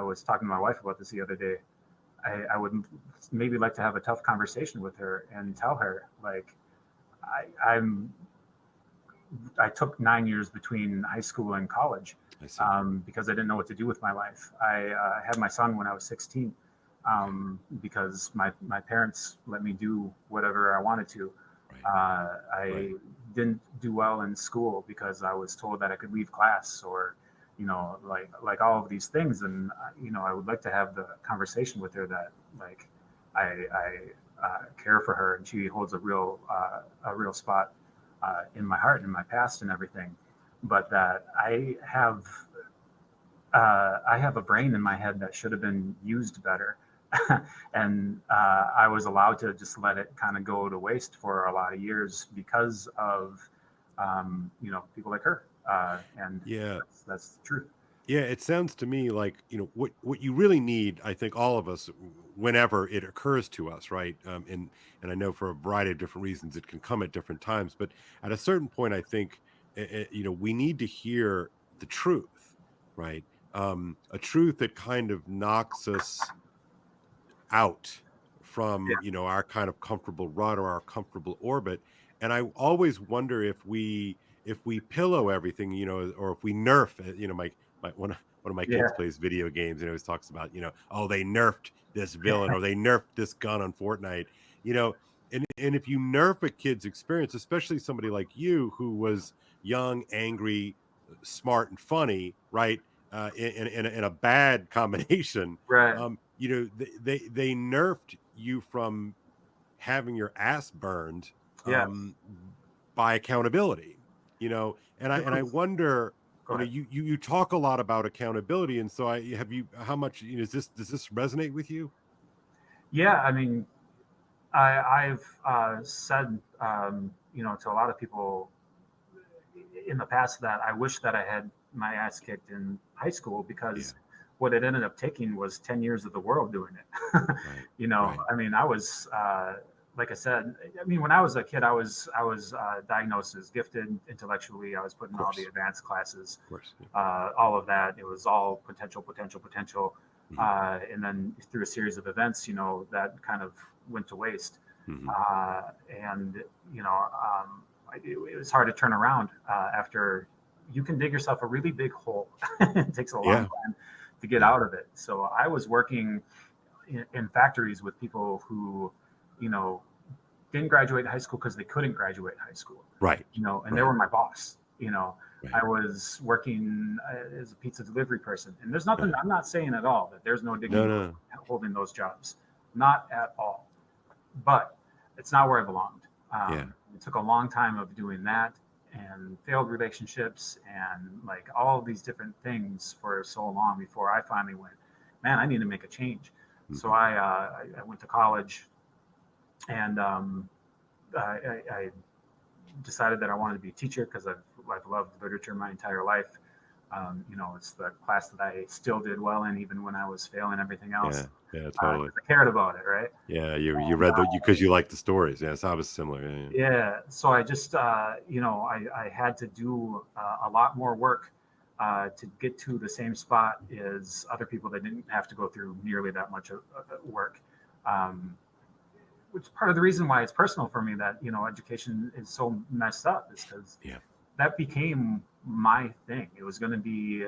I was talking to my wife about this the other day. I would maybe like to have a tough conversation with her and tell her, like, I'm I took 9 years between high school and college I see. because I didn't know what to do with my life. I had my son when I was 16 Okay. because my parents let me do whatever I wanted to. Right. Right. I didn't do well in school because I was told that I could leave class, or like all of these things. And I would like to have the conversation with her that, like, I care for her and she holds a real spot in my heart and in my past and everything, but that I have a brain in my head that should have been used better. And I was allowed to just let it kind of go to waste for a lot of years because of people like her, and Yeah. that's the truth. Yeah, it sounds to me like, what you really need, I think all of us, whenever it occurs to us, right? And I know for a variety of different reasons it can come at different times, but at a certain point, I think, we need to hear the truth, right? A truth that kind of knocks us out Yeah, from, our kind of comfortable rut or our comfortable orbit. And I always wonder if we pillow everything, or if we nerf it. My one of my yeah, kids plays video games and always talks about, oh, they nerfed this villain or they nerfed this gun on Fortnite, you know. And if you nerf a kid's experience, especially somebody like you who was young, angry, smart, and funny, right? In a bad combination, right, they nerfed you from having your ass burned, yeah. um, by accountability. It And I was, wonder, go ahead. you talk a lot about accountability, and so I have you how much, does this resonate with you? Yeah, I mean, I've said to a lot of people in the past that I wish that I had my ass kicked in high school, Yeah, because what it ended up taking was 10 years of the world doing it. right, right, I mean, I was, like I said, I mean, when I was a kid, I was diagnosed as gifted intellectually. I was put in all the advanced classes, of course, yeah. all of that. It was all potential, potential, potential. Hmm. And then through a series of events, that kind of went to waste. Hmm. And it was hard to turn around after you can dig yourself a really big hole. It takes a long Yeah, time to get yeah, out of it. So I was working in factories with people who, you know, didn't graduate high school because they couldn't graduate high school, right, and they right, were my boss. right, I was working as a pizza delivery person, and there's right. nothing. I'm not saying at all that there's no No, dignity no, holding those jobs, not at all. But it's not where I belonged. yeah. It took a long time of doing that and failed relationships and like all of these different things for so long before I finally went, man, I need to make a change. So Hmm. I went to college, and I decided that I wanted to be a teacher because I've loved literature my entire life. It's the class that I still did well in, even when I was failing everything else, Yeah, yeah, totally. because I cared about it, right? Yeah, you And read the because you like the stories. Yes, I was similar. Yeah, yeah. yeah, so I just, I had to do a lot more work to get to the same spot as other people that didn't have to go through nearly that much work. Um, which is part of the reason why it's personal for me that education is so messed up, is because Yeah. that became my thing. It was going to be,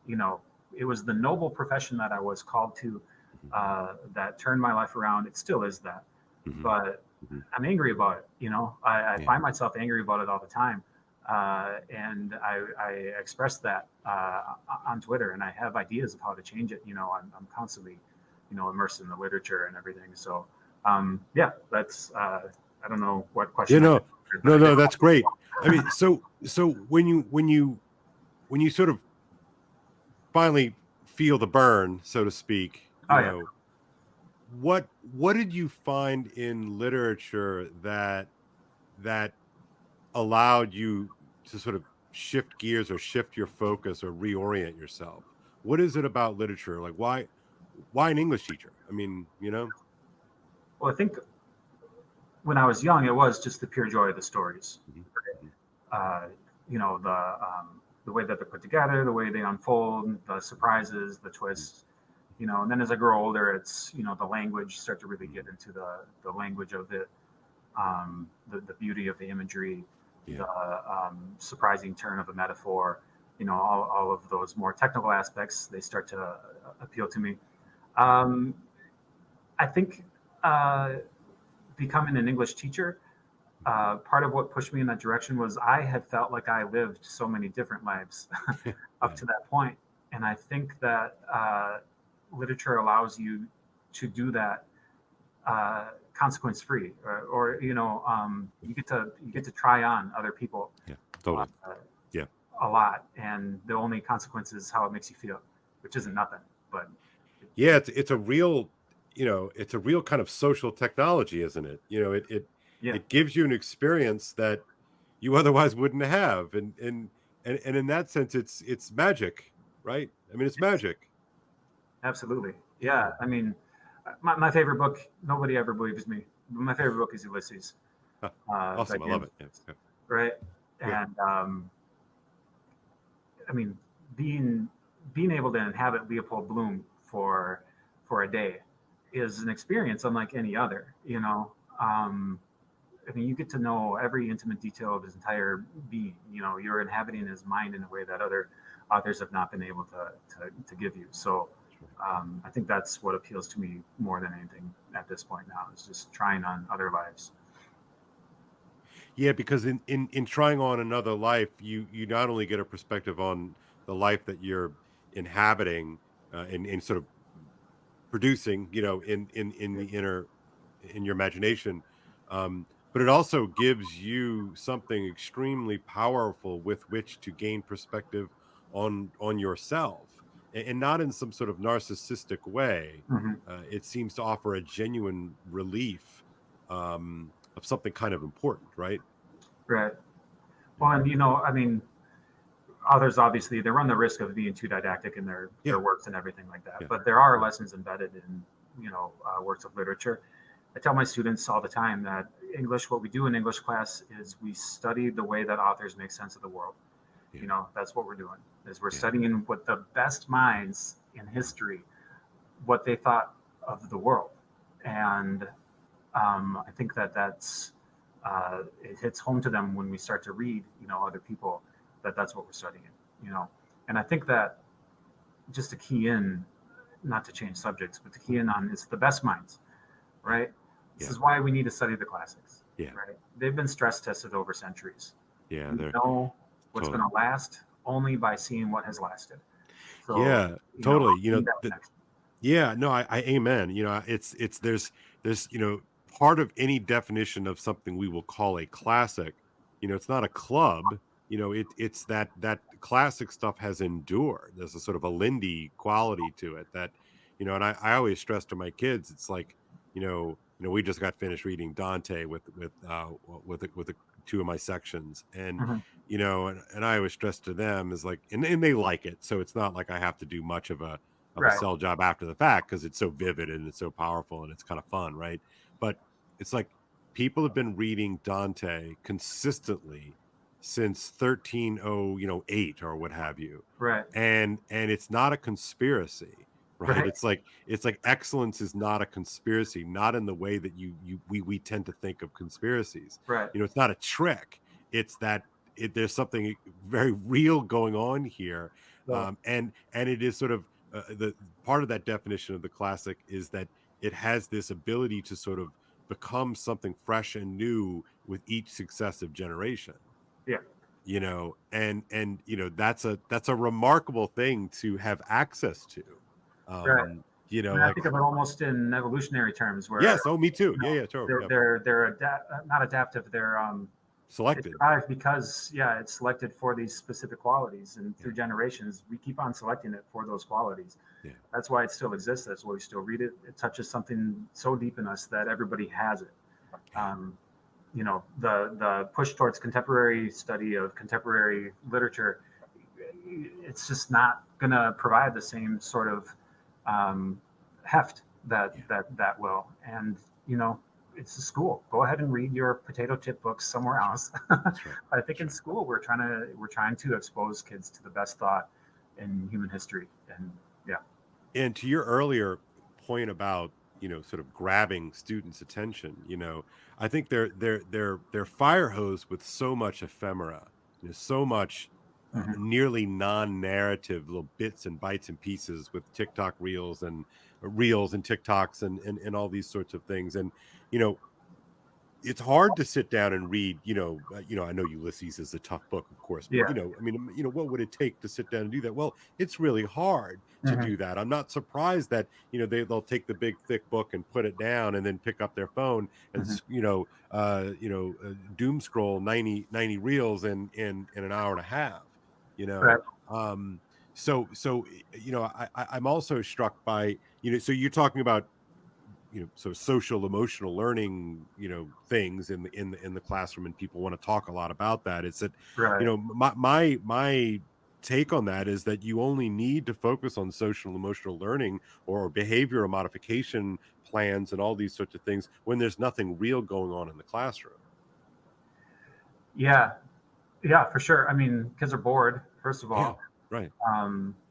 you know, it was the noble profession that I was called to, Mhm, that turned my life around. It still is that, mhm, but mhm. I'm angry about it. I Yeah. find myself angry about it all the time. And I express that on Twitter, and I have ideas of how to change it. I'm constantly, immersed in the literature and everything. So, yeah, that's, I don't know what Yeah, question I no. answered, but No, I did. no, that's great. I mean, so when you sort of finally feel the burn, so to speak, Oh yeah. what did you find in literature that allowed you to sort of shift gears or shift your focus or reorient yourself? What is it about literature? Like why an English teacher? I mean, Well, I think when I was young, it was just the pure joy of the stories. Mhm, mhm, uh, the the way that they're put together, the way they unfold, the surprises, the twists, and then as I grow older, it's, the language, start to really get into the language of it, the beauty of the imagery, Yeah. the surprising turn of a metaphor, all of those more technical aspects, they start to appeal to me. Um, I think becoming an English teacher, part of what pushed me in that direction was I had felt like I lived so many different lives up Yeah. to that point. And I think that literature allows you to do that consequence free, or you get to try on other people Yeah. uh, Totally. Yeah. a lot, and the only consequence is how it makes you feel, which isn't nothing, but Yeah, it's a real, it's a real kind of social technology, isn't it? yeah, It gives you an experience that you otherwise wouldn't have, and in that sense, it's magic, right? I mean, it's it's magic. absolutely, Yeah. yeah. I mean, my favorite book, nobody ever believes me, but my favorite book is Ulysses Huh. by Awesome. I love James, it. Yeah. Yeah. right? Yeah. And I mean, being being able to inhabit Leopold Bloom for a day is an experience unlike any other. I mean, you get to know every intimate detail of his entire being. You're inhabiting his mind in a way that other authors have not been able to give you. So Sure. I think that's what appeals to me more than anything at this point now, is just trying on other lives. Yeah, because in trying on another life, you not only get a perspective on the life that you're inhabiting, and sort of producing, in the inner in your imagination, but it also gives you something extremely powerful with which to gain perspective on yourself, and not in some sort of narcissistic way. Hmm. It seems to offer a genuine relief, of something kind of important, right? Right. Yeah. Well, and I mean, authors obviously they run the risk of being too didactic in their Yeah. works and everything like that. Yeah. But there are Yeah. lessons embedded in works of literature. I tell my students all the time that English, what we do in English class is we study the way that authors make sense of the world. Yeah. That's what we're doing. Is we're Yeah. studying what the best minds in history, what they thought of the world, and I think that it hits home to them when we start to read, other people, that's what we're studying, you know. And I think that just to key in, not to change subjects, but to key in on it's the best minds, Yeah. right? This Yeah. is why we need to study the classics, Yeah. right? They've been stress tested over centuries. Yeah. We They're know what's going totally. to last only by seeing what has lasted. So, Yeah. Totally. need that The, connection. Yeah, no, I amen. It's there's part of any definition of something we will call a classic. It's not a club. It's that classic stuff has endured. There's a sort of a Lindy quality to it that, and I always stress to my kids, it's like, we just got finished reading Dante with two of my sections, and Hmm. and I always stress to them is like, and they like it, so it's not like I have to do much of a Right. sell job after the fact because it's so vivid and it's so powerful and it's kind of fun, right? But it's like people have been reading Dante consistently since 1308 or what have you. Right. And it's not a conspiracy, right? Right. It's like excellence is not a conspiracy, not in the way that we tend to think of conspiracies. Right. It's not a trick. It's that there's something very real going on here, So, and it is sort of the part of that definition of the classic is that it has this ability to sort of become something fresh and new with each successive generation, yeah. and that's a remarkable thing to have access to, Right. I mean, I like, think of it almost in evolutionary terms, where yes, oh, me too, yeah, yeah, sure, they're yeah, not adaptive. They selected, survive because it's selected for these specific qualities, and yeah, through generations, we keep on selecting it for those qualities. yeah, That's why it still exists. That's why we still read it. It touches something so deep in us that everybody has it. yeah, The push towards contemporary study of contemporary literature, it's just not going to provide the same sort of um, heft that yeah, that that will. And it's a school. Go ahead and read your potato chip books somewhere That's right. else. That's right. I think That's in right. school we're trying to expose kids to the best thought in human history, and yeah, And to your earlier point about, sort of grabbing students' attention, I think they're fire hosed with so much ephemera, so much hmm nearly non-narrative little bits and bytes and pieces with TikTok reels and TikToks and all these sorts of things. And you know, it's hard to sit down and read, I know Ulysses is a tough book, of course, but yeah, I mean, what would it take to sit down and do that? Well, it's really hard to hmm do that. I'm not surprised that, they'll take the big thick book and put it down and then pick up their phone and hmm doom scroll 90 reels in an hour and a half, you know. right, Um I'm also struck by, so you're talking about, so social emotional learning, things in the classroom, and people want to talk a lot about that. It's that, right. my take on that is that you only need to focus on social emotional learning or behavioral modification plans and all these sorts of things when there's nothing real going on in the classroom. Yeah, yeah, for sure. I mean, kids are bored, first of Yeah, all. right.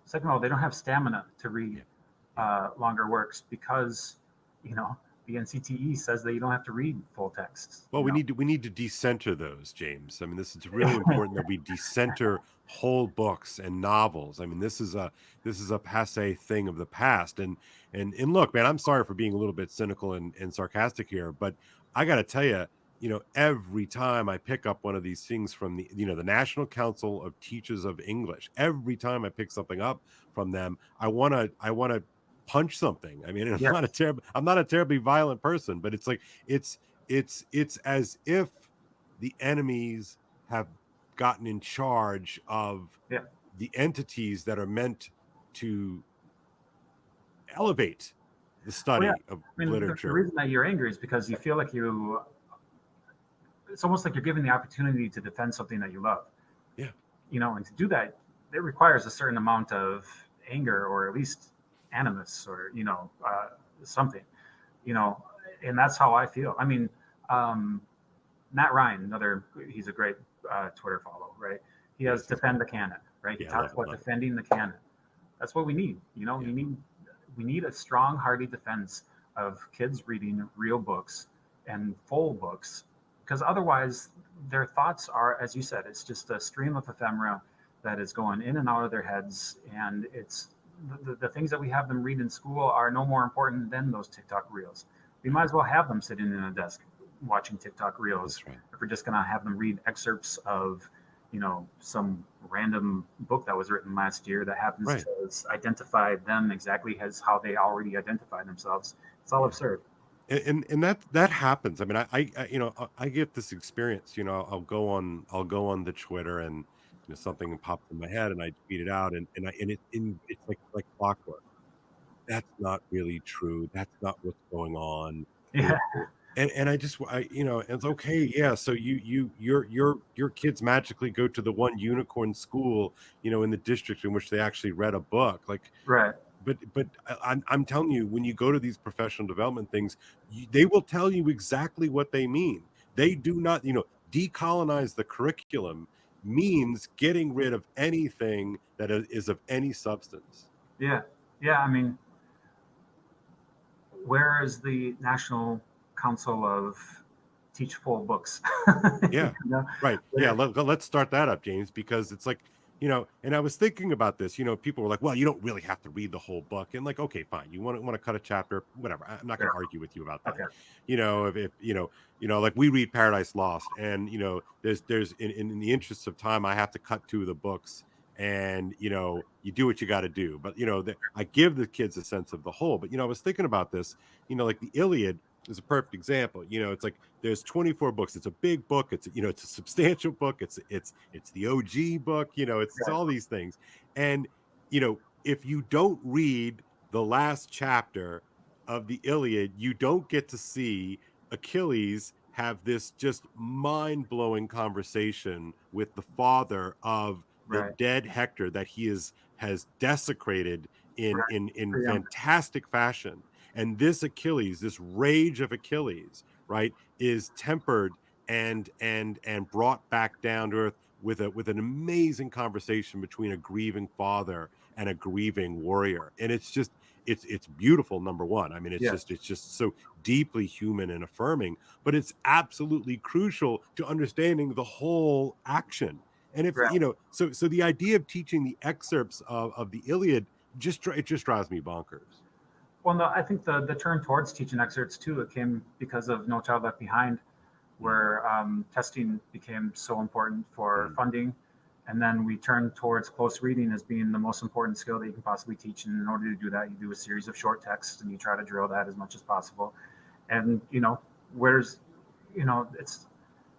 Second of all, they don't have stamina to read Yeah, yeah. longer works because, you know, the NCTE says that you don't have to read full texts. Well, we need to decenter those, James. I mean, this is really important that we decenter whole books and novels. I mean, this is a passe thing of the past. And look, man, I'm sorry for being a little bit cynical and sarcastic here, but I got to tell you, every time I pick up one of these things from the National Council of Teachers of English, every time I pick something up from them, I want to punch something. I mean, Yes. I'm not a terribly violent person, but it's like it's it's as if the enemies have gotten in charge of Yeah. the entities that are meant to elevate the Well, yeah. study of I mean, the literature. reason that you're angry is because you feel like it's almost like you're given the opportunity to defend something that you love, Yeah, and to do that, it requires a certain amount of anger or at least animus or, something, you know, and that's how I feel. I mean, um, Matt Ryan, he's a great Twitter follow, right? He has yes, he's defend great. the canon, right? He Yeah, talks about love it. defending the canon. That's what we need. Yeah, We need a strong, hardy defense of kids reading real books and full books, because otherwise their thoughts are, as you said, it's just a stream of ephemera that is going in and out of their heads, and it's the things that we have them read in school are no more important than those TikTok reels. We right. might as well have them sitting in a desk watching TikTok reels That's right. if we're just going to have them read excerpts of, some random book that was written last year that happens Right. to identify them exactly as how they already identify themselves. It's all Yeah. absurd. And that happens. I mean, I get this experience. I'll go on the Twitter, and something pops in my head and I tweet it out, and it's like clockwork. That's not really true. That's not what's going on. You Yeah, know, and I just it's okay. Yeah. So your kids magically go to the one unicorn school, in the district in which they actually read a book. Like, right. but I'm telling you, when you go to these professional development things, they will tell you exactly what they mean. They do not, decolonize the curriculum means getting rid of anything that is of any substance. Yeah, yeah. I mean, where is the National Council of Teach Full Books? Yeah. Right. Yeah. Where, Let's start that up, James, because it's like, and I was thinking about this, people were like, well, you don't really have to read the whole book. And like, okay, fine. You want to cut a chapter, whatever. I'm not going yeah, to argue with you about that. okay, If like we read Paradise Lost, and there's in the interest of time, I have to cut two of the books, and you do what you got to do. But I give the kids a sense of the whole. But I was thinking about this, like the Iliad is a perfect example. It's like there's 24 books. It's a big book. It's a substantial book. It's the OG book. It's right, all these things. And if you don't read the last chapter of the Iliad, you don't get to see Achilles have this just mind-blowing conversation with the father of the right, dead Hector that he has desecrated in right. in in For young. fantastic fashion. And this Achilles, this rage of Achilles, right, is tempered and brought back down to earth with an amazing conversation between a grieving father and a grieving warrior. And it's beautiful, number one. I mean, Yes. it's just so deeply human and affirming, but it's absolutely crucial to understanding the whole action. And if Right. so the idea of teaching the excerpts of the Iliad it just drives me bonkers. Well, no, I think the turn towards teaching excerpts too, it came because of No Child Left Behind, Mm, where testing became so important for mm, funding. And then we turned towards close reading as being the most important skill that you can possibly teach. And in order to do that, you do a series of short texts and you try to drill that as much as possible. And, where's, it's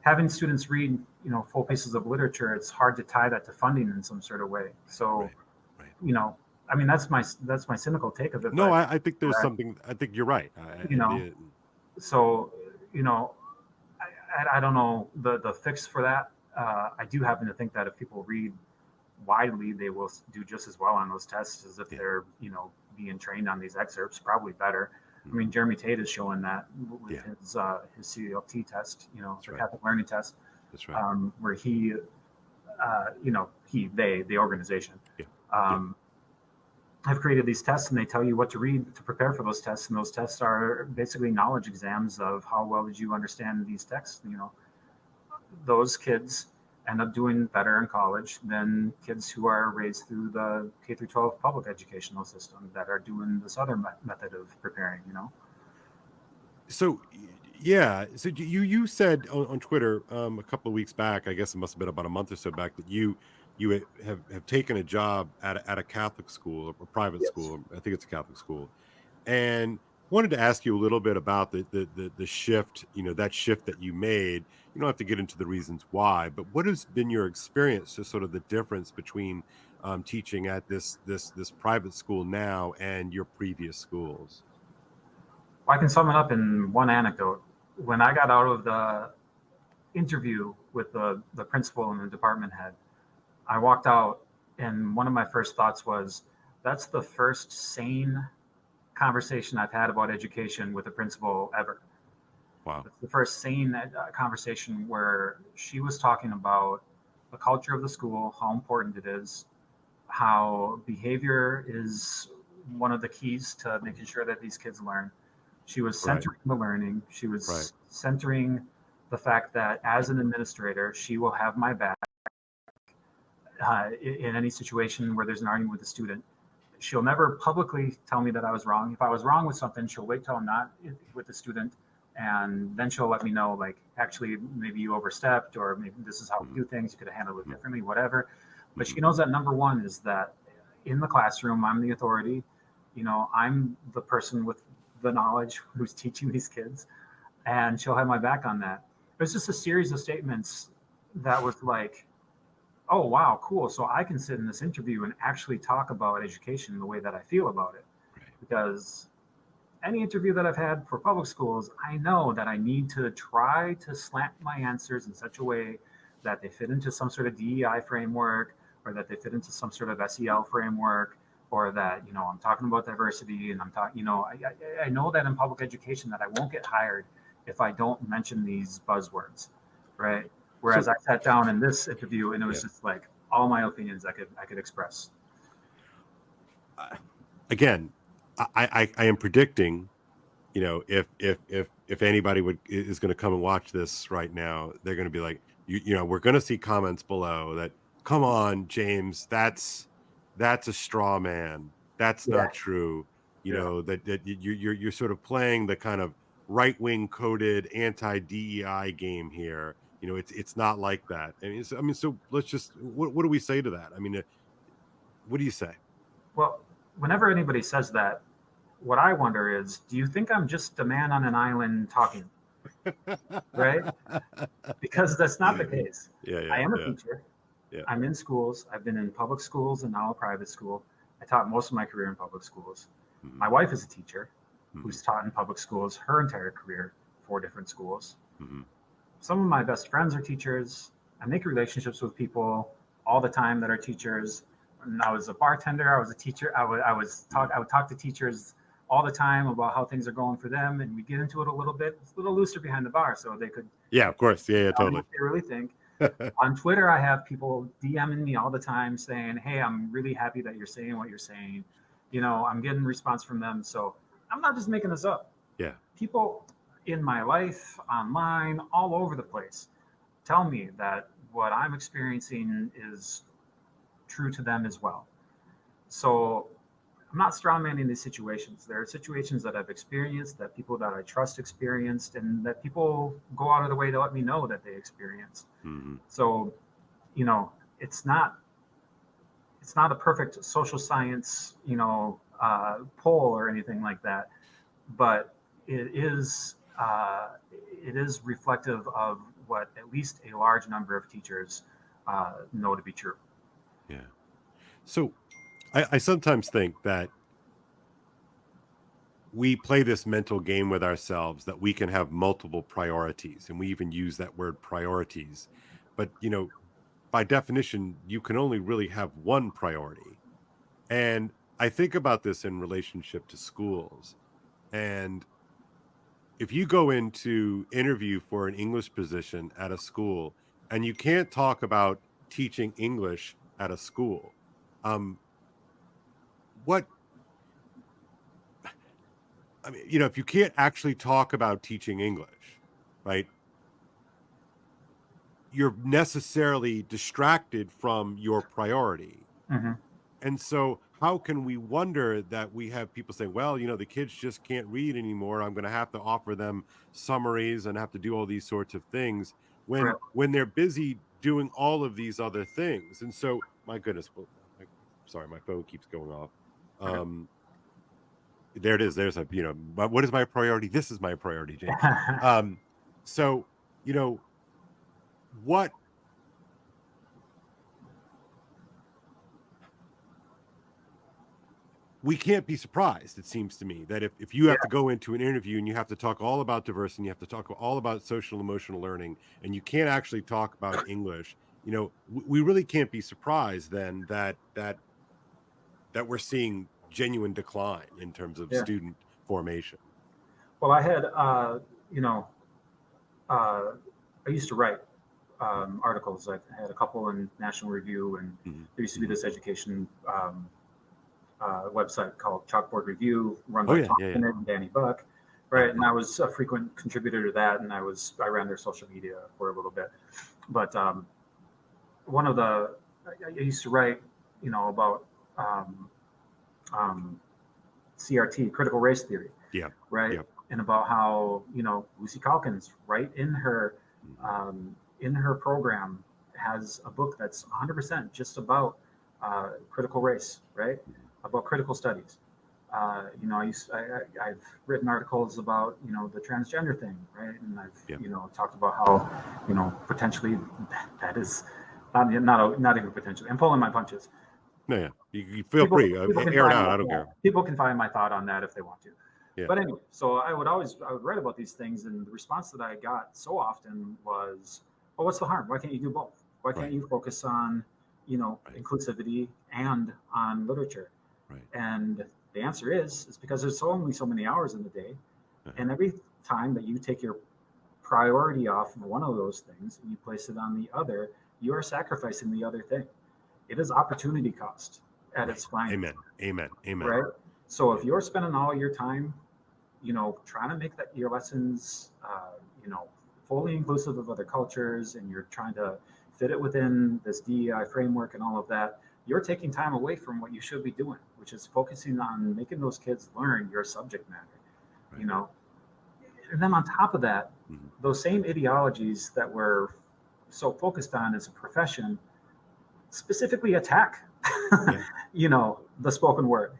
having students read, full pieces of literature, it's hard to tie that to funding in some sort of way. So, right, right. you know, I mean, that's my cynical take of it, No, but, I think there's something. I think you're right. you know, so, you know, I don't know the fix for that. I do happen to think that if people read widely, they will do just as well on those tests as if Yeah. they're, being trained on these excerpts, probably better. I mean, Mhm. Jeremy Tate is showing that with Yeah, his CLT test, that's the right. Catholic Learning Test, That's right. where the organization, Yeah. Yeah. um, have created these tests, and they tell you what to read to prepare for those tests. And those tests are basically knowledge exams of how well did you understand these texts. Those kids end up doing better in college than kids who are raised through the K through 12 public educational system that are doing this other method of preparing. So yeah, so you said on Twitter a couple of weeks back, I guess it must have been about a month or so back, that you have taken a job at a Catholic school, a private Yes. school. I think it's a Catholic school, and wanted to ask you a little bit about the shift, that shift that you made. You don't have to get into the reasons why, but what has been your experience to sort of the difference between teaching at this private school now and your previous schools? Well, I can sum it up in one anecdote. When I got out of the interview with the principal and the department head, I walked out, and one of my first thoughts was, that's the first sane conversation I've had about education with a principal ever. Wow. It's the first sane conversation where she was talking about the culture of the school, how important it is, how behavior is one of the keys to making sure that these kids learn. She was Right. centering the learning. She Right. was centering the fact that as an administrator, she will have my back in any situation where there's an argument with a student. She'll never publicly tell me that I was wrong. If I was wrong with something, she'll wait till I'm not with the student, and then she'll let me know, like, actually, maybe you overstepped, or maybe this is how we Mhm, do things. You could have handled it mhm, differently, whatever. But mhm, she knows that number one is that in the classroom, I'm the authority. I'm the person with the knowledge who's teaching these kids, and she'll have my back on that. It was just a series of statements that was like, oh wow, cool. So I can sit in this interview and actually talk about education the way that I feel about it. right. Because any interview that I've had for public schools, I know that I need to try to slant my answers in such a way that they fit into some sort of DEI framework, or that they fit into some sort of SEL framework, or that, I'm talking about diversity, and I'm talking, I know that in public education that I won't get hired if I don't mention these buzzwords, right? Whereas So I sat down in this interview and it yeah, was just like all my opinions I could express. uh, again, I am predicting, if anybody is going to come and watch this right now, they're going to be like, we're going to see comments below that, come on, James, that's a straw man. That's Yeah, not true. yeah. That you're sort of playing the kind of right wing coded anti DEI game here. It's not like that. So let's just what do we say to that? I mean, what do you say? Well, whenever anybody says that, what I wonder is, do you think I'm just a man on an island talking, right? Because that's not the case. Yeah, I yeah, am a yeah, teacher. yeah. I'm in schools. I've been in public schools and now a private school. I taught most of my career in public schools. Mhm, My wife is a teacher mhm, who's taught in public schools her entire career, 4 different schools. mhm, Some of my best friends are teachers. I make relationships with people all the time that are teachers. When I was a bartender, I was a teacher. I would mhm. talk to teachers all the time about how things are going for them, and we get into it a little bit. It's a little looser behind the bar, so they could Yeah, of course. Yeah, tell me totally. what they really think. On Twitter, I have people DMing me all the time saying, "Hey, I'm really happy that you're saying what you're saying." I'm getting response from them, so I'm not just making this up. Yeah. People in my life, online, all over the place, tell me that what I'm experiencing is true to them as well. So I'm not strawmanning these situations. There are situations that I've experienced, that people that I trust experienced, and that people go out of the way to let me know that they experienced. Mm-hmm. So, you know, it's not it's not a perfect social science, poll or anything like that, but it is reflective of what at least a large number of teachers know to be true. Yeah. So I sometimes think that we play this mental game with ourselves that we can have multiple priorities, and we even use that word priorities. But, by definition, you can only really have one priority. And I think about this in relationship to schools. And if you go into interview for an English position at a school and you can't talk about teaching English at a school, um, what I mean, if you can't actually talk about teaching English, right, you're necessarily distracted from your priority. Mm-hmm. And so, how can we wonder that we have people saying, well, the kids just can't read anymore. I'm going to have to offer them summaries and have to do all these sorts of things Right. when they're busy doing all of these other things. And so, my goodness, well, sorry, my phone keeps going off. Okay. Um, there it is. There's what is my priority? This is my priority, James. Um, so, you know, what we can't be surprised, it seems to me, that if you Yeah. have to go into an interview and you have to talk all about diversity, you have to talk all about social emotional learning, and you can't actually talk about English, we really can't be surprised then that we're seeing genuine decline in terms of Yeah. student formation. Well, you know, uh, I used to write articles. I had a couple in National Review, and Hmm. there used to be Hmm. this education website called Chalkboard Review, run Oh by yeah, Tom yeah, yeah. Bennett and Danny Buck, right? And Okay. I was a frequent contributor to that, and I ran their social media for a little bit. But one of the I used to write, about um, um, CRT, critical race theory, Yeah. right? Yeah. And about how Lucy Calkins, right, Hmm. in her program, has a book that's 100% just about critical race, right? About critical studies. I've written articles about the transgender thing, right? And I've Yeah. talked about how potentially that is not even potentially. I'm pulling my punches. No, yeah. You feel People free. people can Air it find out. my, I don't yeah, care. people can find my thought on that if they want to. Yeah. But anyway, so I would write about these things, and the response that I got so often was, "Well, what's the harm? Why can't you do both? Why can't Right. you focus on Right. inclusivity and on literature?" Right. And the answer is because there's only so many hours in the day, Uh-huh. and every time that you take your priority off of one of those things and you place it on the other, you are sacrificing the other thing. It is opportunity cost at Right. its finest, Amen. Amen. Amen. right? So Yeah. if you're spending all your time, trying to make that your lessons, fully inclusive of other cultures, and you're trying to fit it within this DEI framework and all of that, you're taking time away from what you should be doing, which is focusing on making those kids learn your subject matter, you Right. know. And then on top of that, Hmm. those same ideologies that we're so focused on as a profession specifically attack, Yeah. the spoken word,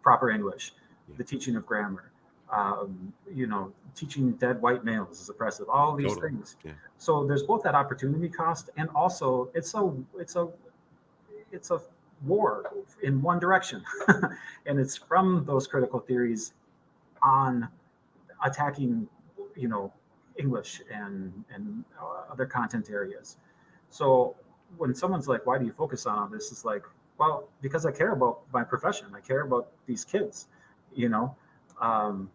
proper English, Yeah. the teaching of grammar, teaching dead white males is oppressive, all these Totally. things. Yeah. So there's both that opportunity cost, and also it's a war in one direction, and it's from those critical theories on attacking, you know, English and other content areas. So when someone's like, "Why do you focus on all this?" It's like, well, because I care about my profession. I care about these kids. you know, um,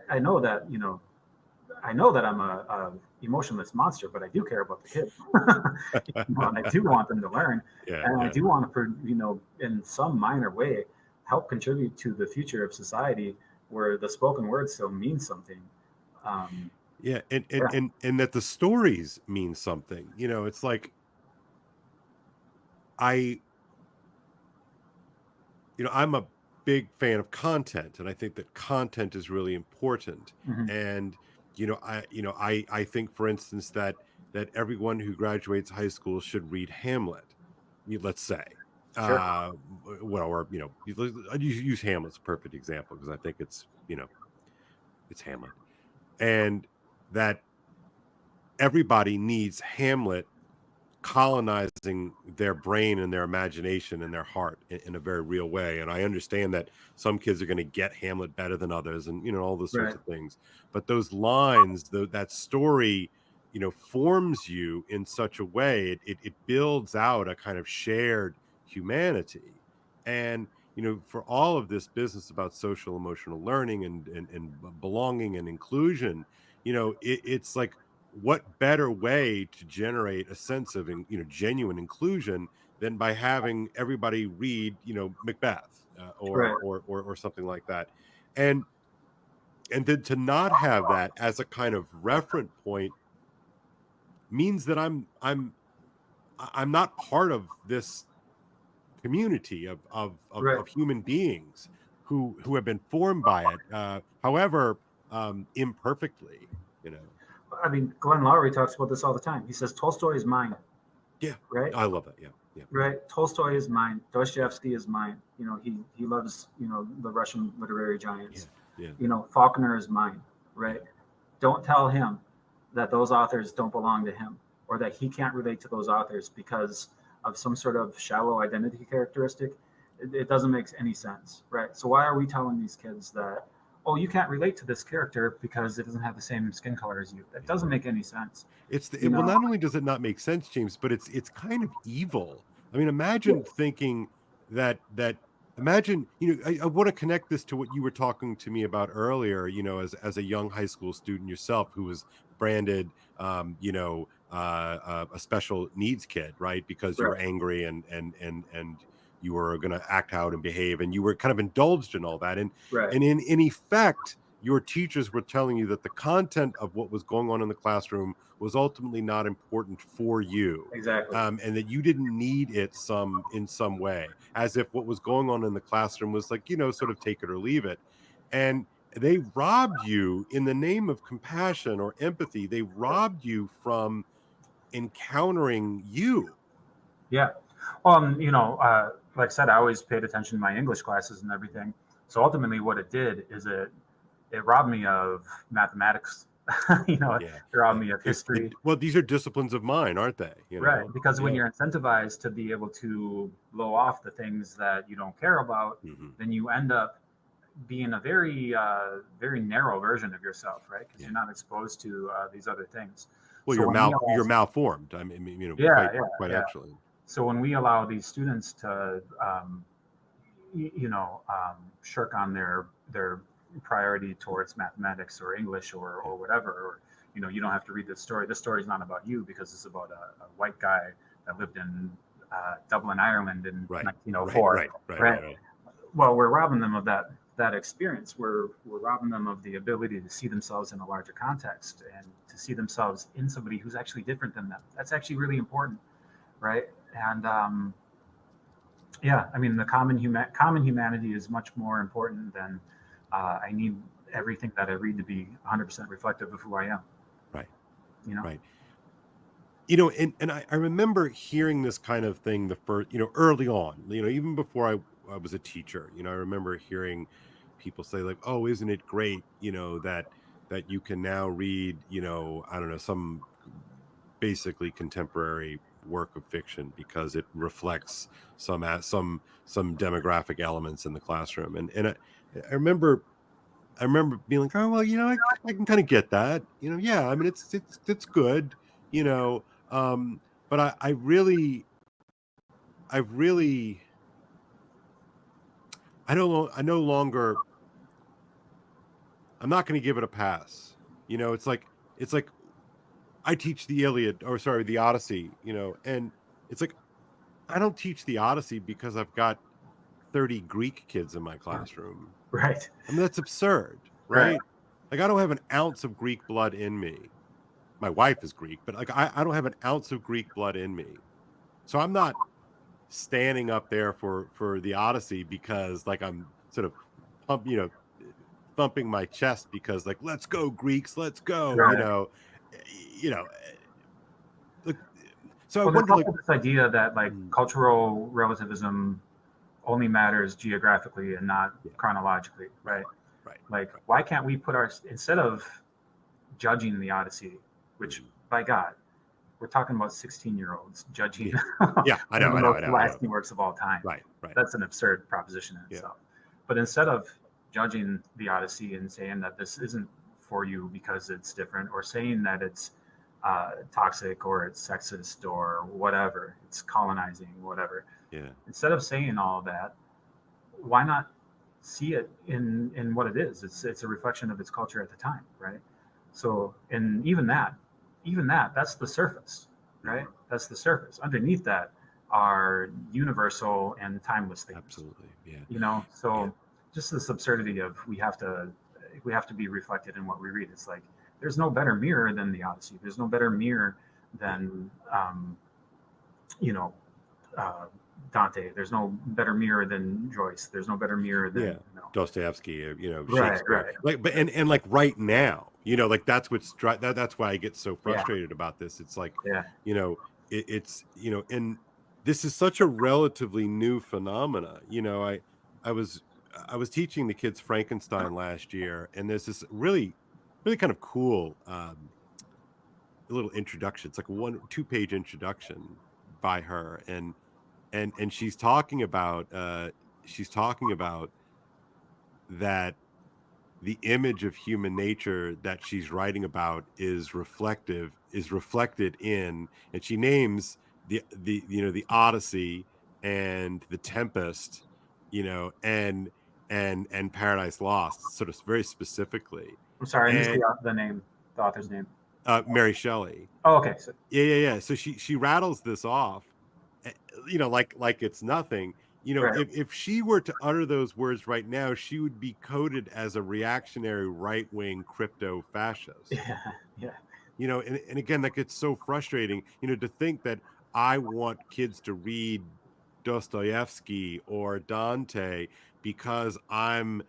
I know that, I know that I'm a emotionless monster, but I do care about the kids, and I do want them to learn, Yeah, and I yeah, do want to, in some minor way, help contribute to the future of society where the spoken word still means something. Um, yeah, yeah, and that the stories mean something. It's like I I'm a big fan of content, and I think that content is really important. hmm And I think, for instance, that everyone who graduates high school should read Hamlet. Let's say, sure, well, or I use Hamlet's a perfect example because I think it's Hamlet, and that everybody needs Hamlet colonizing their brain and their imagination and their heart in a very real way. And I understand that some kids are going to get Hamlet better than others, and all those sorts right, of things. But those lines, that story, forms you in such a way. It builds out a kind of shared humanity. And for all of this business about social emotional learning and belonging and inclusion, it's like, what better way to generate a sense of genuine inclusion than by having everybody read Macbeth, right, or something like that. And and then to not have that as a kind of referent point means that I'm not part of this community right. of human beings who have been formed by it, however imperfectly. you know I mean, Glenn Lowry talks about this all the time. He says Tolstoy is mine, yeah, right? I love that. Yeah, yeah, Right. Tolstoy is mine. yeah, Dostoevsky is mine. He loves, the Russian literary yeah, giants. yeah. Faulkner is mine, Yeah. right? Don't tell him that those authors don't belong to him, or that he can't relate to those authors because of some sort of shallow identity characteristic. It doesn't make any sense, right? So why are we telling these kids that, oh, you can't relate to this character because it doesn't have the same skin color as you? That Yeah. doesn't make any sense, Well, you know? not only does it not make sense, James, but it's kind of evil. I mean, Yeah. imagine thinking that imagine, I want to connect this to what you were talking to me about earlier, as a young high school student yourself who was branded a special needs kid, right? Because you Right. were angry and you were going to act out and behave, and you were kind of indulged in all that. And Right. in effect, your teachers were telling you that the content of what was going on in the classroom was ultimately not important for you, Exactly. and that you didn't need it in some way, as if what was going on in the classroom was like, sort of take it or leave it. And they robbed you, in the name of compassion or empathy, they robbed you from encountering you. Yeah. Well, like I said, I always paid attention to my English classes and everything. So ultimately, what it did is it robbed me of mathematics. It Yeah, robbed yeah. me of It history. Well, these are disciplines of mine, aren't they? Right. Because when Yeah. you're incentivized to be able to blow off the things that you don't care about, Hmm. then you end up being a very, very narrow version of yourself, right? Because Yeah. you're not exposed to these other things. Well, So when we allow, you're malformed. I mean, yeah, yeah, quite yeah. actually. So when we allow these students to, shirk on their priority towards mathematics or English Yeah. or whatever, or you don't have to read this story. This story is not about you because it's about a white guy that lived in Dublin, Ireland in Right. Right. 1904, Right. Right. right? Right. Right. Well, we're robbing them of that experience. We're robbing them of the ability to see themselves in a larger context and to see themselves in somebody who's actually different than them. That's actually really important, right? And yeah, I mean, the common humanity is much more important than I need everything that I read to be 100% reflective of who I am. Right. You know, Right. And I remember hearing this kind of thing the first, early on, even before I was a teacher. I remember hearing people say like, "Oh, isn't it great, that you can now read, I don't know, some basically contemporary work of fiction because it reflects some demographic elements in the classroom." And I remember I remember being like, "Oh, well, I can kind of get that. Yeah, I mean, it's good, you know, but I really, I no longer." I'm not going to give it a pass. It's like I teach the Iliad, or sorry, the Odyssey, and it's like I don't teach the Odyssey because I've got 30 Greek kids in my classroom. Right. I mean, that's absurd, Right. right? Like, I don't have an ounce of Greek blood in me. My wife is Greek, but like I don't have an ounce of Greek blood in me. So I'm not standing up there for the Odyssey because like I'm sort of pump, thumping my chest because like let's go Greeks, let's go, Right. Eh, you know, like, so I Well, there's wonder like also this idea that like mm, cultural relativism only matters geographically and not yeah, chronologically, right, right? right, Like, right. why can't we put our, instead of judging the Odyssey, which Mhm. by God, we're talking about 16-year-olds judging Yeah. Yeah, I one know, of the I know, most I know, I know. lasting works of all time. Right, right. That's an absurd proposition in Yeah. itself. But instead of judging the Odyssey and saying that this isn't for you because it's different, or saying that it's toxic or it's sexist or whatever, it's colonizing, whatever. Yeah. Instead of saying all of that, why not see it in what it is? It's a reflection of its culture at the time, right? So, and that's the surface, right? Mhm. That's the surface. Underneath that are universal and timeless things, Absolutely. Yeah. Yeah. So just this absurdity of we have to be reflected in what we read. It's like there's no better mirror than the Odyssey. There's no better mirror Yeah. than you know uh, Dante. There's no better mirror than Joyce. There's no better mirror than Yeah. Dostoevsky, Right, Shakespeare. right, Like, but and like right now, like that's that's why I get so yeah, frustrated about this. It's like, yeah, you know, it's and this is such a relatively new phenomena. I was I was teaching the kids Frankenstein last year, and there's this really kind of cool little introduction. It's like a 2-page introduction by her, and she's talking about that the image of human nature that she's writing about is reflected in, and she names the Odyssey and the Tempest, and Paradise Lost, sort of very specifically, I'm sorry, I missed and the name, the author's name. Mary Shelley. Oh, okay. So, Yeah. So she rattles this off, eh, like it's nothing. right. If she were to utter those words right now, she would be coded as a reactionary right-wing crypto fascist. Yeah, yeah, And again, that gets so frustrating, to think that I want kids to read Dostoevsky or Dante because I'm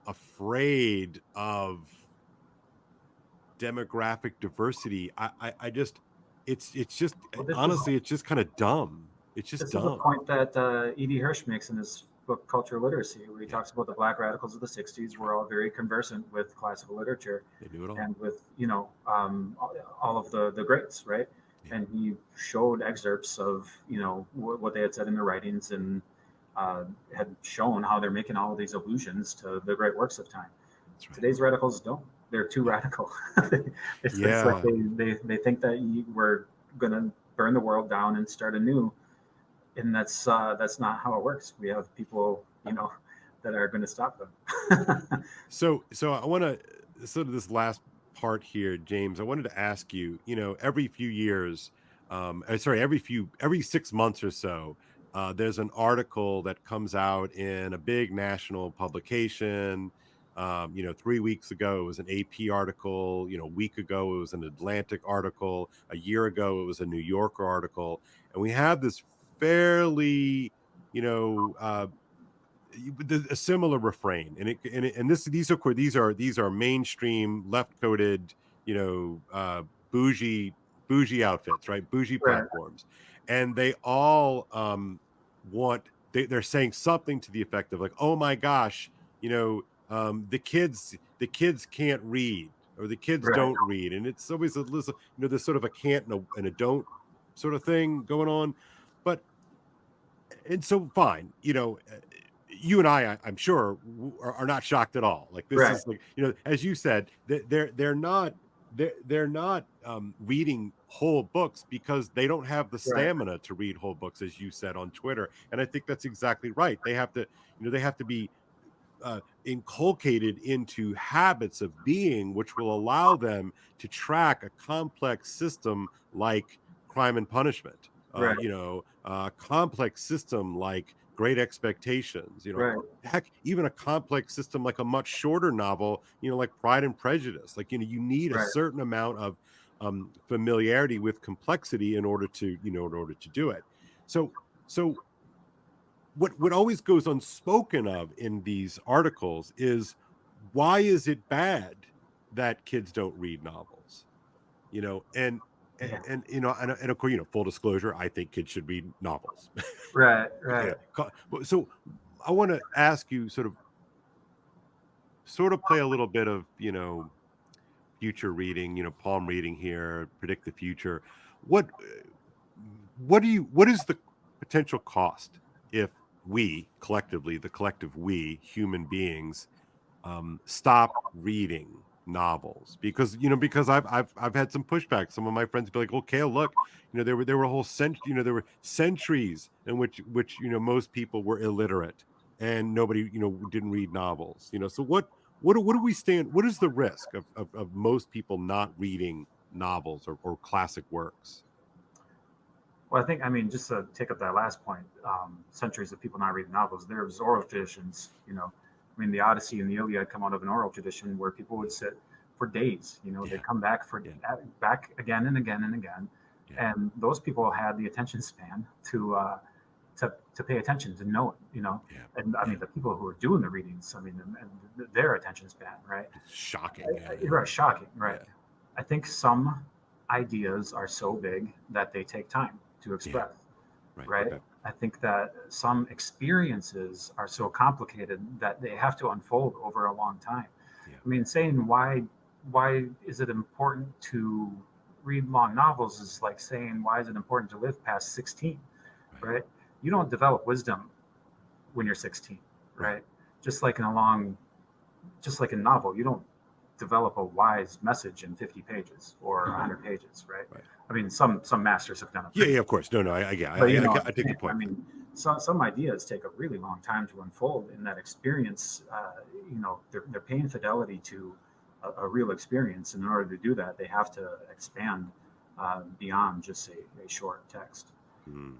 afraid of demographic diversity. I just it's just well, this is honestly, it's just kind of dumb. It's just this is a dumb. point that E.D. Hirsch makes in his book Cultural Literacy, where he Yeah, talks about the black radicals of the '60s that's right. were all very conversant with classical literature They knew it all. and with all of the greats, right? Yeah, And he showed excerpts of what they had said in their writings, and uh, had shown how they're making all of these allusions to the great works of time. that's right. Today's radicals don't. They're too Yeah, radical. It's like yeah, they think that we're gonna burn the world down and start anew, and that's not how it works. We have people, that are going to stop them. so I want to sort of this last part here, James. I wanted to ask you, every few years, sorry, every 6 months or so, there's an article that comes out in a big national publication. 3 weeks ago it was an AP article. A week ago it was an Atlantic article. A year ago it was a New Yorker article, and we have this fairly, you know, a similar refrain, and these of course these are mainstream left coded, bougie outfits, right? Bougie Right, platforms, and they all want they're saying something to the effect of like, oh my gosh, the kids can't read, or the kids right, don't read, and it's always a little, there's sort of a can't and a don't sort of thing going on. But and so fine, you and I'm sure are not shocked at all. Like this right, is like, as you said, they're not reading whole books because they don't have the right, stamina to read whole books, as you said on Twitter. And I think that's exactly right. They have to be inculcated into habits of being, which will allow them to track a complex system like crime and punishment, Right. a complex system like Great Expectations, Right. heck, even a complex system like a much shorter novel, like Pride and Prejudice. Like, you need a Right. certain amount of familiarity with complexity in order to, do it. So what always goes unspoken of in these articles is, why is it bad that kids don't read novels? And Yeah. of course, full disclosure, I think kids should read novels. Right. Right. So I want to ask you, sort of play a little bit of, future reading, palm reading here, predict the future. What what is the potential cost if we collectively, the collective we human beings, stop reading novels? Because I've had some pushback. Some of my friends be like, okay, look, there were there were centuries in which most people were illiterate and nobody didn't read novels. So what do we stand? What is the risk of most people not reading novels or classic works? Well, I mean, just to take up that last point, centuries of people not reading novels, there's oral traditions, I mean, the Odyssey and the Iliad come out of an oral tradition where people would sit for days, they'd Yeah, come back yeah, back again and again and again. yeah, And those people had the attention span to pay attention, to know it, yeah, And I yeah. mean, the people who are doing the readings, I mean, and their attention span, right? It's shocking. Yeah, You're right, shocking, right? yeah, I think some ideas are so big that they take time to yeah. express, Right. right? Okay. I think that some experiences are so complicated that they have to unfold over a long time. Yeah. I mean, saying why is it important to read long novels is like saying why is it important to live past 16, Right. right? You don't develop wisdom when you're 16, Right. right? Just like in a long, just like in a novel, you don't develop a wise message in 50 pages or Right. 100 pages, right? Right. I mean, some masters have done it Yeah. pretty, Yeah. Of course. No. No. Yeah. but you know what I I'm take saying. your I point. mean, some ideas take a really long time to unfold in that experience. They're paying fidelity to a real experience, and in order to do that, they have to expand beyond just a short text. Mm.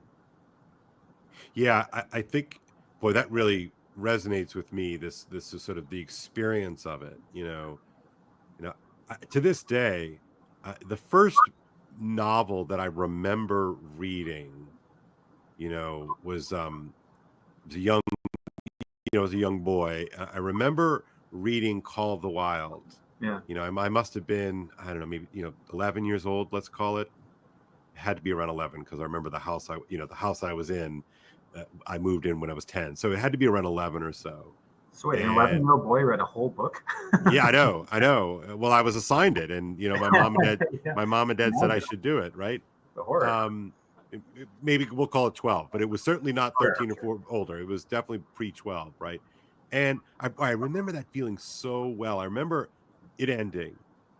Yeah. I think, boy, that really resonates with me. This is sort of the experience of it. You know. To this day, the first novel that I remember reading, was a young, as a young boy. I remember reading Call of the Wild. Yeah, I must have been, I don't know, maybe 11 years old. Let's call it. Had to be around 11 because I remember the house I was in. I moved in when I was 10, so it had to be around 11 or so. so wait, an And 11-year-old boy read a whole book? yeah, I know, I know. Well, I was assigned it, and Yeah, my mom and dad said I imagine should do it. Right. the horror. Maybe we'll call it 12, but it was certainly not Sure, 13 or sure. older. It was definitely pre-12, right? And I remember that feeling so well. I remember it ending,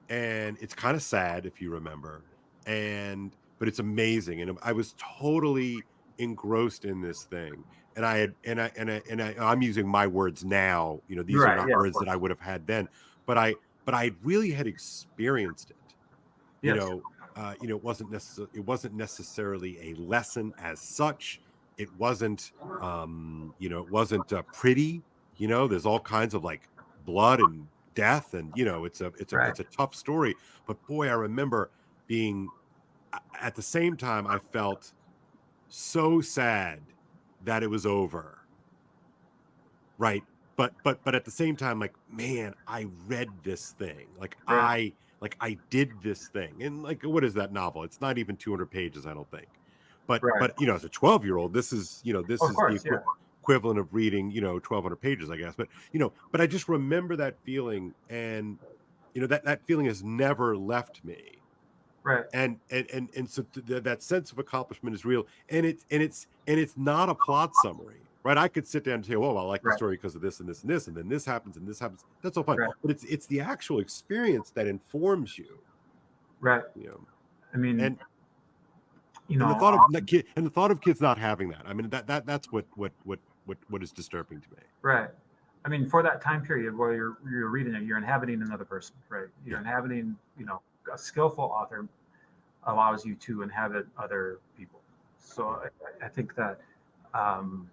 and it's kind of sad if you remember, but it's amazing, and I was totally engrossed in this thing. And I had I'm using my words now. You're These are right. not Yeah, of words that I course. would have had then, but I really had experienced it. you Yes. know it wasn't necessarily a lesson as such. It wasn't pretty. There's all kinds of like blood and death, and Right. it's a tough story. But boy, I remember being at the same time I felt so sad that it was over, right? But at the same time, like, man, I read this thing. Right. I did this thing. And like, what is that novel? It's not even 200 pages, I don't think. But Right. as a 12-year-old, this Of is the course. Yeah. equivalent of reading 1,200 pages, I guess. But I just remember that feeling, and that feeling has never left me. Right. And so that sense of accomplishment is real, and it's not a plot summary, right? I could sit down and say, oh, I like the Right. story because of this and this and this, and then this happens and this happens. That's all fine, Right. but it's the actual experience that informs you. Right. you know I mean, and you and the know, thought of kids not having that, I mean, that's what is disturbing to me. right. I mean, for that time period while you're reading it, you're inhabiting another person, right? You're Yeah, inhabiting, a skillful author allows you to inhabit other people. So yeah, I think that, um,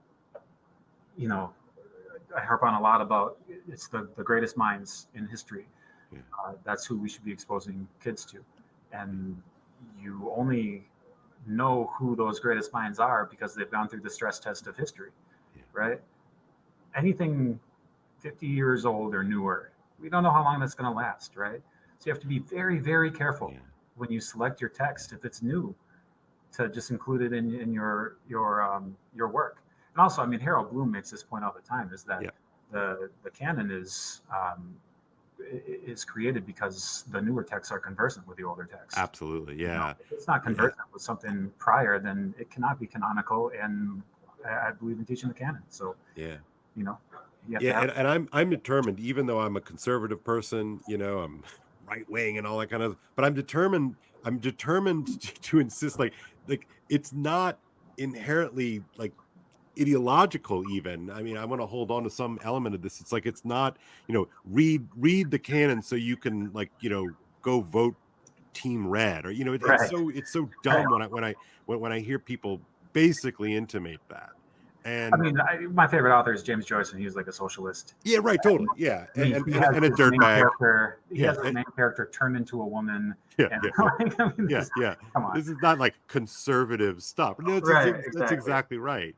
you know, I harp on a lot about it's the greatest minds in history. yeah, That's who we should be exposing kids to. And you only know who those greatest minds are because they've gone through the stress test of history, yeah, right? Anything 50 years old or newer, we don't know how long that's going to last, right? So you have to be very, very careful yeah, when you select your text if it's new to just include it in your work. And also, I mean, Harold Bloom makes this point all the time: is that yeah. the canon is created because the newer texts are conversant with the older text. Absolutely. Yeah, If it's not yeah, conversant with something prior, then it cannot be canonical. And I believe in teaching the canon. So yeah. you know, you have Yeah, to have. and I'm determined, even though I'm a conservative person, I'm right wing and all that kind of, but I'm determined to insist, like it's not inherently like ideological even. I mean, I want to hold on to some element of this. It's like it's not, read the canon so you can like, go vote team red, or Right. it's so Right. dumb when I hear people basically intimate that. I And mean, my favorite author is James Joyce, and he's like a socialist. yeah, right, totally. Yeah. I mean, he has And a his main dirtbag. character. He Yeah, has his main character turn into a woman, yeah, and yeah, yeah, like, I mean, yeah, this, yeah. come on, This is not like conservative stuff. No, right? that's Exactly. exactly right.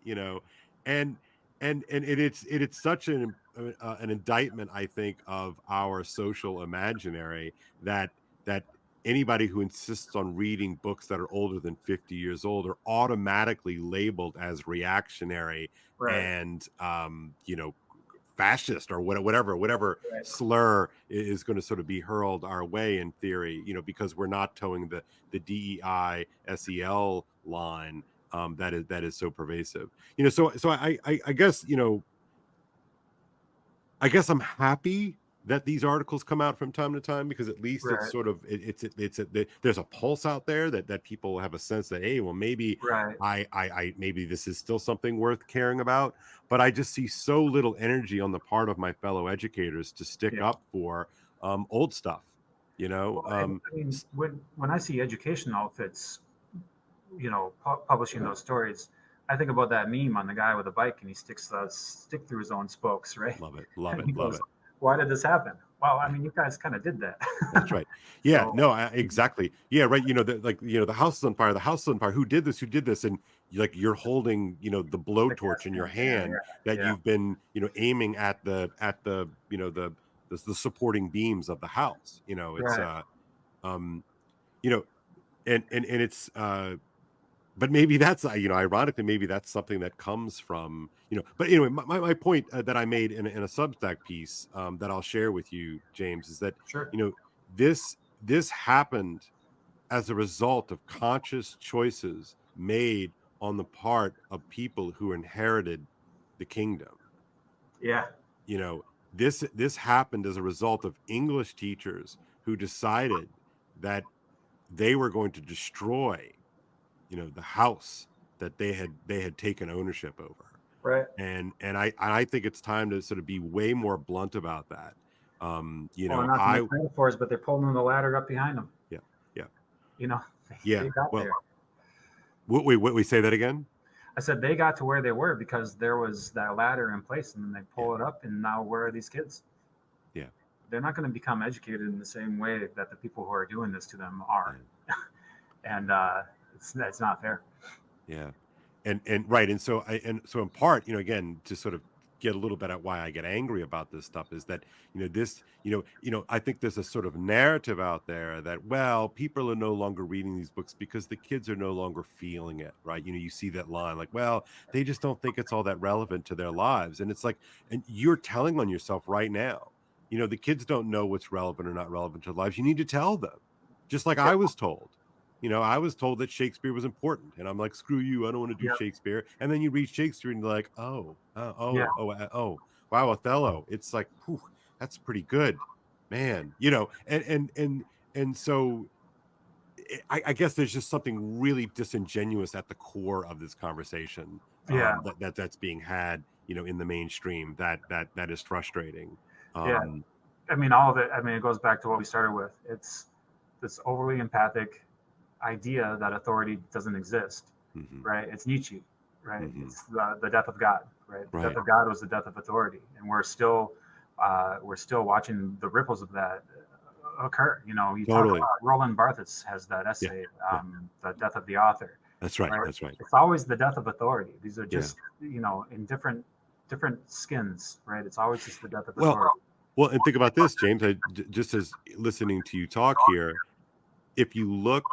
And it's such an indictment, I think, of our social imaginary that anybody who insists on reading books that are older than 50 years old are automatically labeled as reactionary Right. and fascist or whatever Right. slur is going to sort of be hurled our way in theory, because we're not towing the DEI SEL line, that is so pervasive. So I guess, I guess I'm happy that these articles come out from time to time, because at least it's Right. sort of there's a pulse out there that people have a sense that, hey, well, maybe Right. maybe this is still something worth caring about. But I just see so little energy on the part of my fellow educators to stick Yeah. up for old stuff. You know, Well, I mean, when I see education outfits, publishing those stories, I think about that meme on the guy with a bike and he sticks the stick through his own spokes, right? love it, love And it, he love goes, it. "Why did this happen?" Well, I Yeah. mean, you guys kind of did that. That's right. Yeah, So, no, exactly. Yeah, right. The house is on fire. The house is on fire. Who did this? Who did this? And you're holding, the the blowtorch in your casting, yeah, hand yeah, that yeah, you've been, aiming at the the supporting beams of the house. It's right, um, you know, and it's but maybe that's ironically, maybe that's something that comes from, but anyway, my point, that I made in a Substack piece, that I'll share with you, James, is that sure, you know this happened as a result of conscious choices made on the part of people who inherited the kingdom. yeah, you know this happened as a result of English teachers who decided that they were going to destroy, the house that they had taken ownership over. right. And I think it's time to sort of be way more blunt about that. Well, not to I make metaphors, but they're pulling the ladder up behind them. Yeah, yeah, You know, yeah. they got Well, there. what we say that again? I said they got to where they were because there was that ladder in place, and then they Yeah, pull it up, and now where are these kids? yeah, They're not going to become educated in the same way that the people who are doing this to them are, yeah, and it's not fair. yeah. And right, and so in part, again, to sort of get a little bit at why I get angry about this stuff is that, this, I think there's a sort of narrative out there that, well, people are no longer reading these books because the kids are no longer feeling it, right? You see that line like, well, they just don't think it's all that relevant to their lives. And it's like, and you're telling on yourself right now. The kids don't know what's relevant or not relevant to their lives. You need to tell them, just like Yep. I was told. I was told that Shakespeare was important, and I'm like, screw you, I don't want to do Yep. Shakespeare. And then you read Shakespeare, and you're like, Yeah. wow, Othello. It's like, whew, that's pretty good, man. And so I guess there's just something really disingenuous at the core of this conversation, Yeah. that's being had, in the mainstream that is frustrating. Yeah. Um, I mean, all of it. I mean, it goes back to what we started with. It's this overly empathic idea that authority doesn't exist, mhm, right? It's Nietzsche, right? mhm, It's the death of God, right? The death right. of God was the death of authority, and we're still watching the ripples of that occur. You know, you talk Totally. about Roland Barthes has that Yeah. essay, Yeah. the death of the author, That's right. right? That's right. It's always the death of authority. These are Yeah. just in different skins, right? It's always just the death of Well, authority. and think about this, James. Just as listening to you talk here, if you look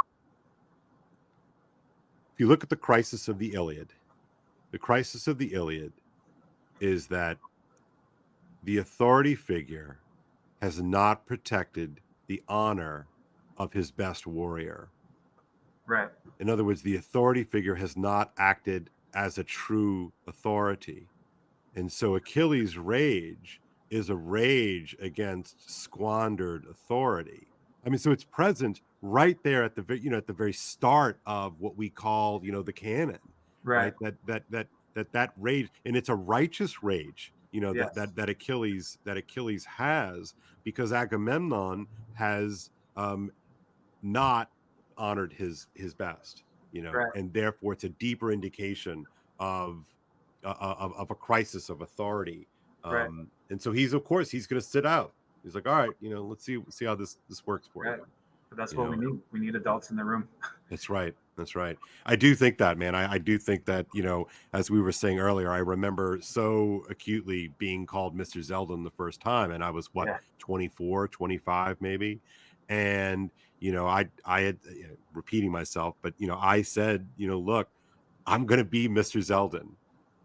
at the crisis of the Iliad, the crisis of the Iliad is that the authority figure has not protected the honor of his best warrior. Right, In other words, the authority figure has not acted as a true authority. And so Achilles' rage is a rage against squandered authority. I mean, so it's present right there at the at the very start of what we call, the canon, right, right? That rage, and it's a righteous rage, yes, that Achilles has, because Agamemnon has not honored his best, right, and therefore it's a deeper indication of of a crisis of authority. right, And so he's, of course, he's going to sit out. He's like, all right, let's see how this works for right. you. But that's You what we know, need. We need adults in the room. that's right. That's right. I do think that, man. I do think that, as we were saying earlier, I remember so acutely being called Mr. Zeldin the first time. And I was, what, Yeah, 24, 25, maybe. And, I had, repeating myself, but, I said, look, I'm going to be Mr. Zeldin.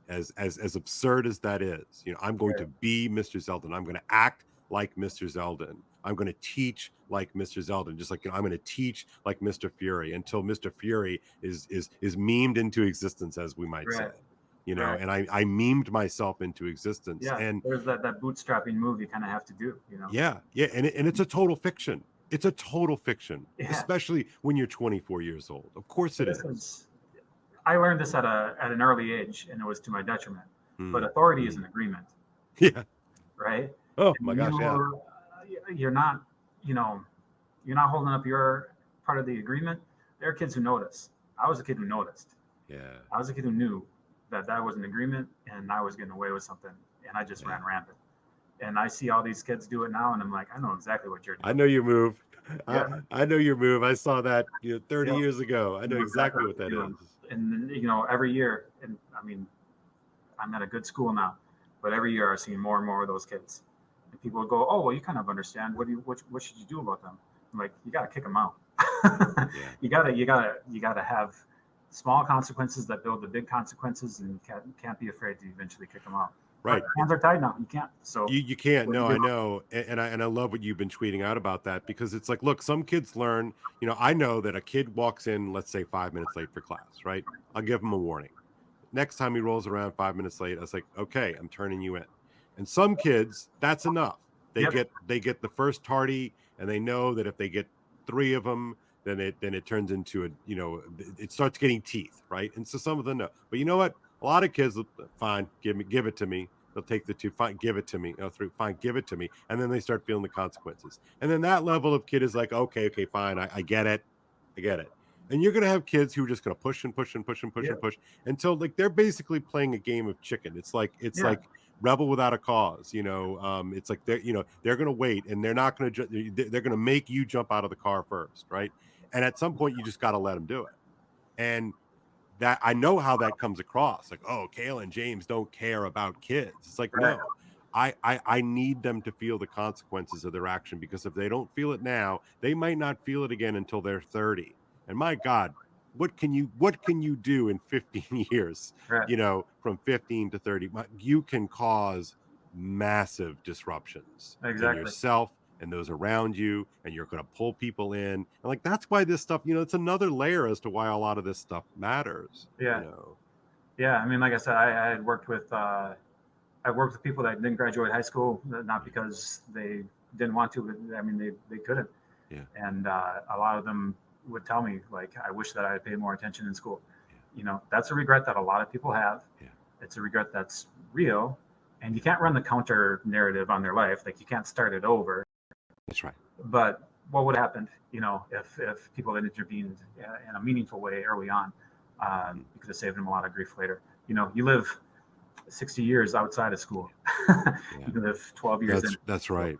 As absurd as that is, I'm going right, to be Mr. Zeldin. I'm going to act like Mr. Zeldin. I'm going to teach like Mr. Zeldin, just like, I'm going to teach like Mr. Fury until Mr. Fury is memed into existence, as we might say. right, right. And I memed myself into existence. Yeah, And there's that bootstrapping move you kind of have to do. yeah, yeah, and it's a total fiction. It's a total fiction, Yeah. especially when you're 24 years old. Of course So it this is. is I learned this at an early age, and it was to my detriment. But Mm, authority is mm. an agreement, Yeah. right? Oh And my gosh. Yeah. you're not, you know, you're not holding up your part of the agreement. There are kids who notice. I was a kid who noticed. Yeah. I was a kid who knew that that was an agreement, and I was getting away with something, and I just Yeah. ran rampant. And I see all these kids do it now, and I'm like, I know exactly what you're I doing. know your move. Yeah, I know your move. I saw that, 30 yeah, years ago. I I know know exactly exactly what what that you're doing. is. And every year, and I mean, I'm at a good school now, but every year I see more and more of those kids. And people would go, "Oh, well, you kind of understand. What should you do about them?" I'm like, "You got to kick them out. Yeah. You gotta have small consequences that build the big consequences, and you can't be afraid to eventually kick them out. But Right. hands are tied now. You can't. So You can't. what do No, you I do? know. And I love what you've been tweeting out about that, because it's like, look, some kids learn, I know that a kid walks in, let's say 5 minutes late for class, right? I'll give him a warning. Next time he rolls around 5 minutes late, I was like, okay, I'm turning you in. And some kids, that's enough. They Yep. get the first tardy, and they know that if they get three of them, then it turns into it starts getting teeth, right? And so some of them know. But you know what? A lot of kids, fine, give it to me. They'll take the two, fine, give it to me. Three, fine, give it to me. And then they start feeling the consequences. And then that level of kid is like, okay, fine, I get it. I get it. And you're gonna have kids who are just gonna push and push and push and push and Yep. push until, like, they're basically playing a game of chicken. It's Yeah. like rebel without a cause. It's like they're gonna wait, and they're not gonna they're gonna make you jump out of the car first, right? And at some point, you just got to let them do it. And that, I know how that comes across, like, oh, Kayla and James don't care about kids. It's like, Right. no, I need them to feel the consequences of their action, because if they don't feel it now, they might not feel it again until they're 30. And my God, what can you do in 15 years, Right. from 15 to 30? You can cause massive disruptions in Exactly. yourself and those around you, and you're going to pull people in. And, like, that's why this stuff, it's another layer as to why a lot of this stuff matters, Yeah. Yeah. I mean, like I said, I had worked with I worked with people that didn't graduate high school, not Right. because they didn't want to, but I mean they couldn't. Yeah. And a lot of them would tell me, like, I wish that I had paid more attention in school. Yeah. That's a regret that a lot of people have. Yeah. It's a regret that's real, and you can't run the counter narrative on their life. Like, you can't start it over. That's right. But what would have happened, if people had intervened in a meaningful way early on? You could have saved them a lot of grief later. You live 60 years outside of school. Yeah. You can live 12 years in. That's right.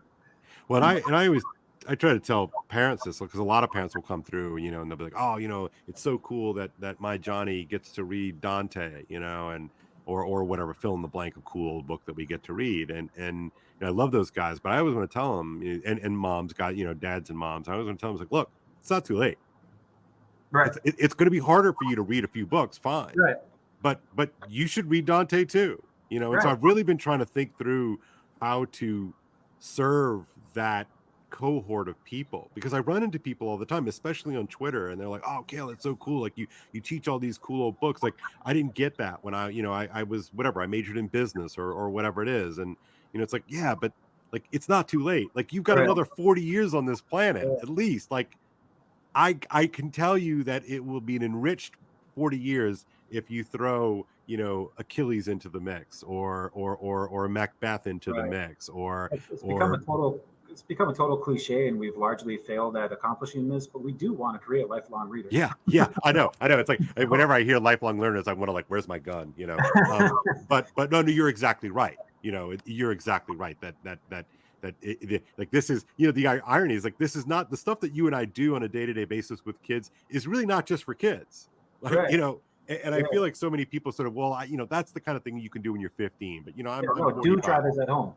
Well, I always I try to tell parents this because a lot of parents will come through, and they'll be like, "Oh, it's so cool that my Johnny gets to read Dante, and or whatever fill in the blank of cool book that we get to read." And I love those guys, but I always want to tell them, and moms got dads and moms. I always want to tell them, like, look, it's not too late. Right. It's going to be harder for you to read a few books, fine, Right. but you should read Dante too, And so Right. I've really been trying to think through how to serve that cohort of people, because I run into people all the time, especially on Twitter, and they're like, "Oh, Kale, it's so cool! Like you teach all these cool old books." Like, I didn't get that when I was whatever, I majored in business or whatever it is, and it's like, yeah, but like it's not too late. Like, you've got Right. another 40 years on this planet Yeah. at least. Like, I can tell you that it will be an enriched 40 years if you throw, Achilles into the mix, or a Macbeth into the Right. mix, or It's become a or total cliche, and we've largely failed at accomplishing this. But we do want to create lifelong readers. yeah, I know. It's like whenever I hear lifelong learners, I want to, like, where's my gun? But no, you're exactly right. You're exactly right like, this is, the irony is, like, this is not the stuff that you and I do on a day-to-day basis with kids is really not just for kids. Like, Right. and I feel like so many people sort of, well, that's the kind of thing you can do when you're 15, but I'm No, do 45. try this at home.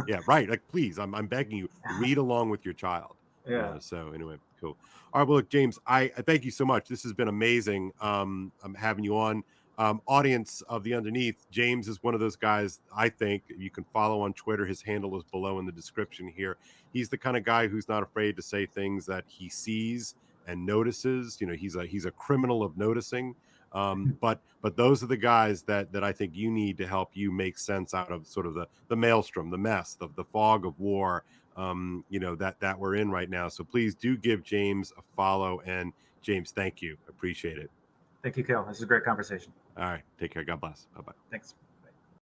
Yeah, right. Like, please, I'm begging you, read along with your child. Yeah. So anyway, cool. All right. Well, look, James, I thank you so much. This has been amazing. I'm having you on. Audience of the Underneath, James is one of those guys I think you can follow on Twitter. His handle is below in the description here. He's the kind of guy who's not afraid to say things that he sees and notices. He's a criminal of noticing. But those are the guys that I think you need to help you make sense out of sort of the maelstrom, the mess, the fog of war, that we're in right now. So please do give James a follow. And James, thank you. Appreciate it. Thank you, Kel. This is a great conversation. All right. Take care. God bless. Bye-bye. Thanks.